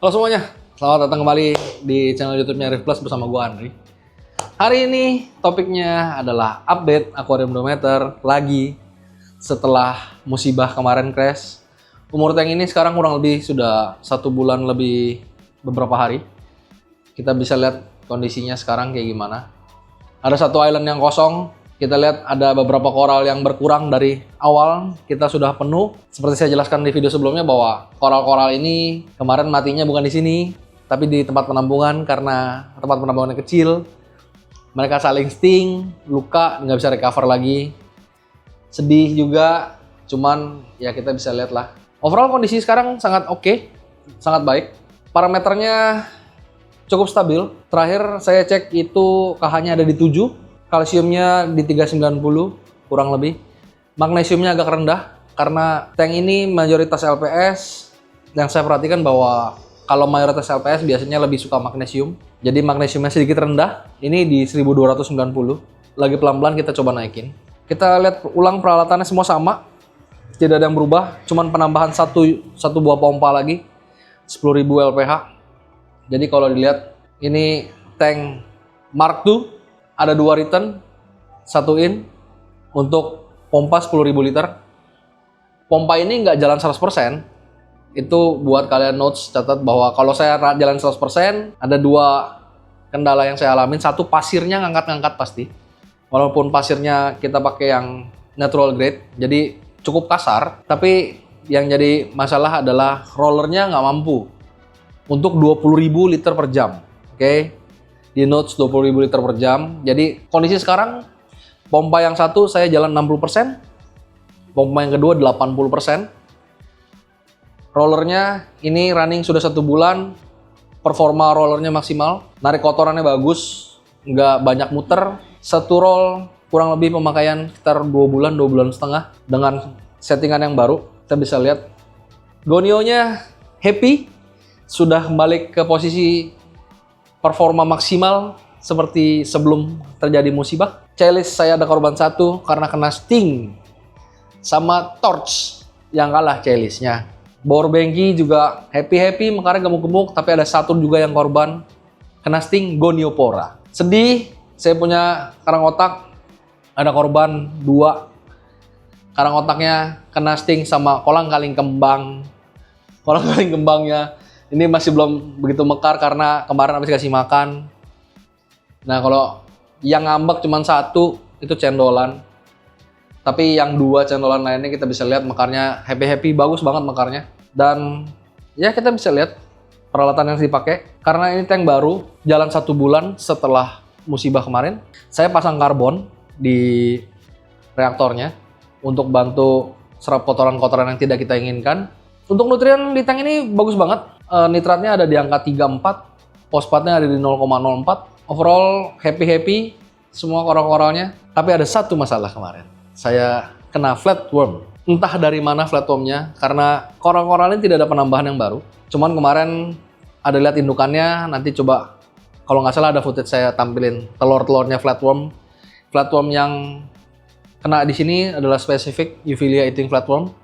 Halo semuanya, selamat datang kembali di channel YouTube-nya Rif Plus bersama gue Andri. Hari ini topiknya adalah update Aquarium Dometer lagi setelah musibah kemarin crash. Umur tank ini sekarang kurang lebih sudah 1 bulan lebih beberapa hari. Kita bisa lihat kondisinya sekarang kayak gimana. Ada satu island yang kosong. Kita lihat ada beberapa koral yang berkurang dari awal kita sudah penuh. Seperti saya jelaskan di video sebelumnya bahwa koral-koral ini kemarin matinya bukan di sini, tapi di tempat penampungan karena tempat penampungannya kecil. Mereka saling sting, luka, nggak bisa recover lagi. Sedih juga, cuman ya kita bisa lihat lah. Overall kondisi sekarang sangat oke, sangat baik. Parameternya cukup stabil. Terakhir saya cek itu KH-nya ada di 7. Kalsiumnya di 390 kurang lebih. Magnesiumnya agak rendah karena tank ini mayoritas LPS. Yang saya perhatikan bahwa kalau mayoritas LPS biasanya lebih suka magnesium. Jadi magnesiumnya sedikit rendah. Ini di 1290. Lagi pelan-pelan kita coba naikin. Kita lihat ulang peralatannya semua sama. Tidak ada yang berubah. Cuman penambahan satu buah pompa lagi. 10.000 LPH. Jadi kalau dilihat ini tank Mark II. Ada 2 return, 1 in untuk pompa 10.000 liter. Pompa ini nggak jalan 100%. Itu buat kalian notes, catat bahwa kalau saya jalan 100%, ada 2 kendala yang saya alamin. Satu, pasirnya ngangkat-ngangkat pasti. Walaupun pasirnya kita pakai yang natural grade, jadi cukup kasar. Tapi yang jadi masalah adalah rollernya nggak mampu untuk 20.000 liter per jam. Oke? Di notes 20.000 liter per jam. Jadi kondisi sekarang pompa yang satu saya jalan 60%, pompa yang kedua 80%. Rollernya ini running sudah 1 bulan, performa rollernya maksimal, narik kotorannya bagus, nggak banyak muter. Satu roll kurang lebih pemakaian sekitar 2 bulan setengah dengan settingan yang baru. Kita bisa lihat gonionya happy, sudah balik ke posisi performa maksimal seperti sebelum terjadi musibah. Chalice saya ada korban 1 karena kena sting sama torch yang kalah Chalice-nya. Bor Bengki juga happy mekarnya gemuk-gemuk, tapi ada 1 juga yang korban kena sting Goniopora. Sedih, saya punya karang otak ada korban 2. Karang otaknya kena sting sama kolang kaling kembang. Kolang kaling kembangnya ini masih belum begitu mekar karena kemarin habis kasih makan. Nah, kalau yang ngambek cuma 1 itu cendolan. Tapi yang 2 cendolan lainnya kita bisa lihat mekarnya happy, bagus banget mekarnya. Dan ya kita bisa lihat peralatan yang dipakai. Karena ini tank baru, jalan 1 bulan setelah musibah kemarin. Saya pasang karbon di reaktornya untuk bantu serap kotoran-kotoran yang tidak kita inginkan. Untuk nutrien di tank ini bagus banget. Nitratnya ada di angka 34, fosfatnya ada di 0,04. Overall happy semua koral-koralnya. Tapi ada satu masalah kemarin. Saya kena flatworm. Entah dari mana flatwormnya, karena koral-koral ini tidak ada penambahan yang baru. Cuman kemarin ada lihat indukannya, nanti coba kalau nggak salah ada footage saya tampilin telur-telurnya flatworm. Flatworm yang kena di sini adalah spesifik Euphyllia eating flatworm.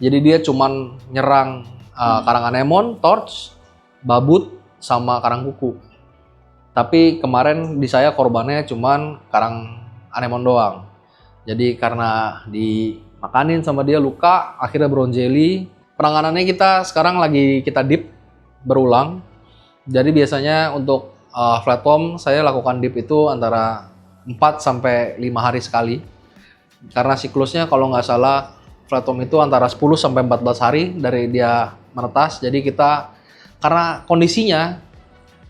Jadi dia cuman nyerang karang anemon, torch, babut, sama karang kuku. Tapi kemarin di saya korbannya cuman karang anemon doang. Jadi karena dimakanin sama dia luka, akhirnya brown jelly. Penanganannya kita sekarang lagi kita dip berulang. Jadi biasanya untuk flatworm saya lakukan dip itu antara 4-5 hari sekali. Karena siklusnya kalau nggak salah flatworm itu antara 10-14 hari dari dia menetas. Jadi kita, karena kondisinya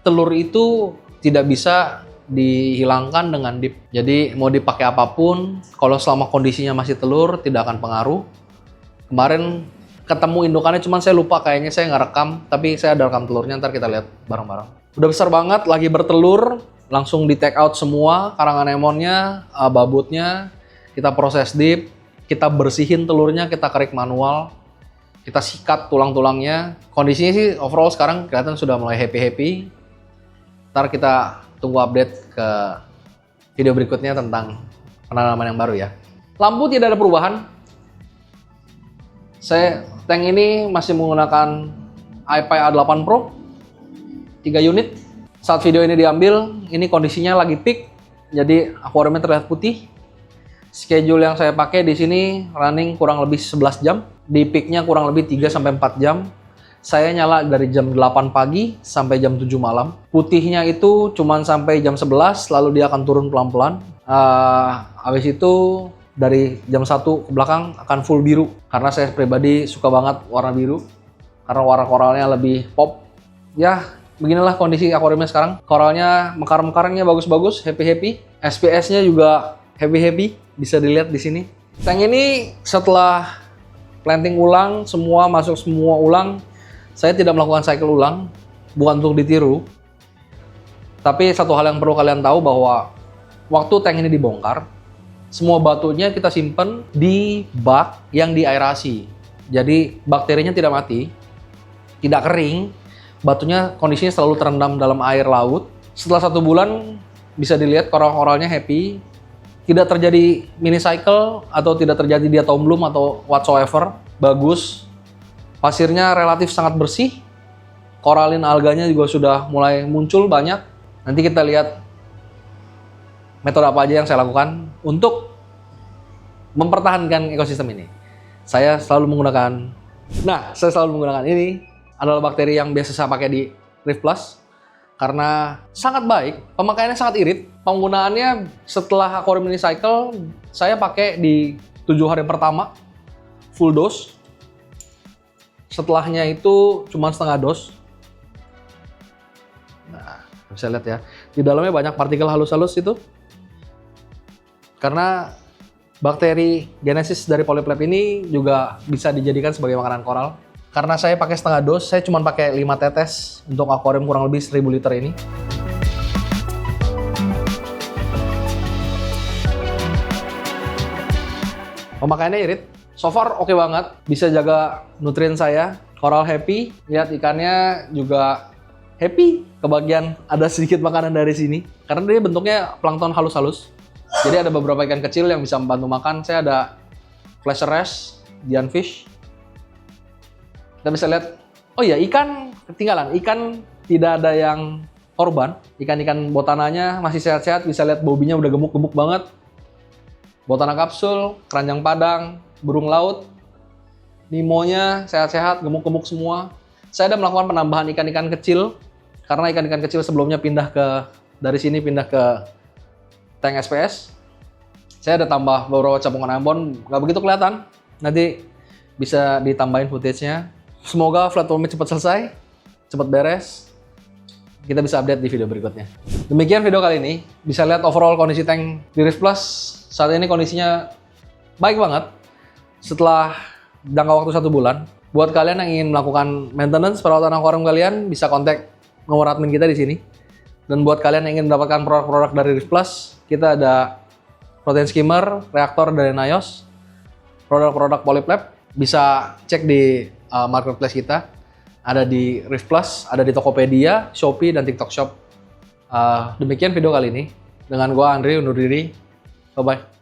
telur itu tidak bisa dihilangkan dengan dip. Jadi mau dipakai apapun, kalau selama kondisinya masih telur tidak akan pengaruh. Kemarin ketemu indukannya, cuman saya lupa kayaknya saya nggak rekam, tapi saya ada rekam telurnya, ntar kita lihat bareng-bareng. Udah besar banget, lagi bertelur, langsung di take out semua karang anemonnya, babutnya, kita proses dip. Kita bersihin telurnya, kita kerik manual, kita sikat tulang-tulangnya. Kondisinya sih overall sekarang kelihatan sudah mulai happy. Ntar kita tunggu update ke video berikutnya tentang penanaman yang baru ya. Lampu tidak ada perubahan. Saya tank ini masih menggunakan iPi A8 Pro 3 unit. Saat video ini diambil, ini kondisinya lagi peak, jadi akuariumnya terlihat putih. Schedule yang saya pakai di sini running kurang lebih 11 jam, di peaknya kurang lebih 3-4 jam. Saya nyala dari jam 8 pagi sampai jam 7 malam. Putihnya itu cuman sampai jam 11, lalu dia akan turun pelan-pelan. Habis itu dari jam 1 ke belakang akan full biru, karena saya pribadi suka banget warna biru, karena warna koralnya lebih pop. Ya, beginilah kondisi akuariumnya sekarang. Koralnya mekar-mekarnya bagus-bagus, happy-happy. SPS-nya juga happy-happy, bisa dilihat di sini. Tank ini setelah planting ulang, semua masuk semua ulang, saya tidak melakukan cycle ulang, bukan untuk ditiru. Tapi satu hal yang perlu kalian tahu bahwa waktu tank ini dibongkar, semua batunya kita simpan di bak yang diaerasi. Jadi bakterinya tidak mati, tidak kering, batunya kondisinya selalu terendam dalam air laut. Setelah 1 bulan bisa dilihat koral-koralnya happy, tidak terjadi mini cycle atau tidak terjadi diatom bloom atau whatsoever, bagus. Pasirnya relatif sangat bersih, koralin alganya juga sudah mulai muncul banyak. Nanti kita lihat metode apa aja yang saya lakukan untuk mempertahankan ekosistem ini. Saya selalu menggunakan ini. Adalah bakteri yang biasa saya pakai di Reef Plus karena sangat baik, pemakaiannya sangat irit. Penggunaannya setelah aquarium mini cycle, saya pakai di 7 hari pertama full dose. Setelahnya itu cuma setengah dose. Nah, bisa lihat ya, di dalamnya banyak partikel halus-halus itu. Karena bakteri genesis dari polypleb ini juga bisa dijadikan sebagai makanan koral. Karena saya pakai setengah dos, saya cuma pakai 5 tetes untuk akuarium kurang lebih 1000 liter ini. Pemakaiannya irit, so far oke banget, bisa jaga nutrien saya, koral happy, lihat ikannya juga happy, kebagian ada sedikit makanan dari sini. Karena dia bentuknya plankton halus-halus, jadi ada beberapa ikan kecil yang bisa membantu makan. Saya ada flasher wrasse, giant fish. Kita bisa lihat, oh iya, ikan ketinggalan, ikan tidak ada yang korban. Ikan-ikan botananya masih sehat-sehat, bisa lihat bobinya udah gemuk-gemuk banget. Botana kapsul, keranjang padang, burung laut, Nemonya sehat-sehat, gemuk-gemuk semua. Saya ada melakukan penambahan ikan-ikan kecil, karena ikan-ikan kecil sebelumnya dari sini pindah ke tank SPS. Saya ada tambah beberapa campuran ambon, nggak begitu kelihatan. Nanti bisa ditambahin footage-nya. Semoga flatwormnya cepat selesai, cepat beres. Kita bisa update di video berikutnya. Demikian video kali ini. Bisa lihat overall kondisi tank di Reef Plus. Saat ini kondisinya baik banget. Setelah jangka waktu 1 bulan. Buat kalian yang ingin melakukan maintenance perawatan akuarium kalian, bisa kontak nomor admin kita di sini. Dan buat kalian yang ingin mendapatkan produk-produk dari Reef Plus, kita ada protein skimmer, reaktor dari Naios, produk-produk polypleb. Bisa cek di marketplace kita, ada di Reef Plus, ada di Tokopedia, Shopee, dan TikTok Shop. Demikian video kali ini. Dengan gua Andre undur diri. Bye-bye.